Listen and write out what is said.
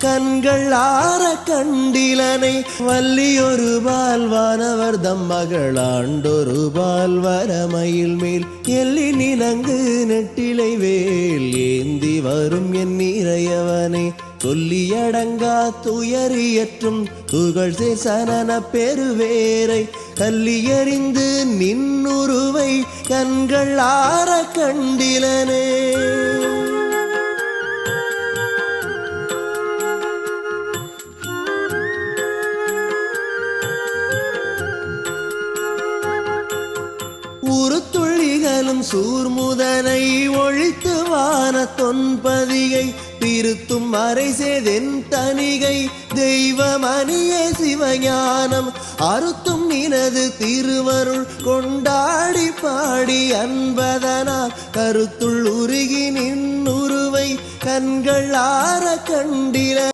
கண்கள் ஆற கண்டிலனை வள்ளியொரு பால்வானவர் தம் மகளாண்டொரு பால் வரமயில் மேல் எள்ளி நிலங்கு நெட்டிலை வேல் ஏந்தி வரும் என் நீரையவனை சொல்லியடங்கா துயரியற்றும் துகள் சேசன பெருவேரை கல்லியறிந்து நின்னுருவை கண்கள் ஆற கண்டிலனே. உருத்துள்ளிகளும் சூர்முதனை ஒழித்து வான தொன்பதியை திருத்தும் மறை சேதென் தனிகை தெய்வமணியே சிவஞானம் அறுத்தும் நினது திருவருள் கொண்டாடி பாடி அன்பதனால் கருத்துள் உருகி நின்னுருவை கண்கள் ஆற கண்டில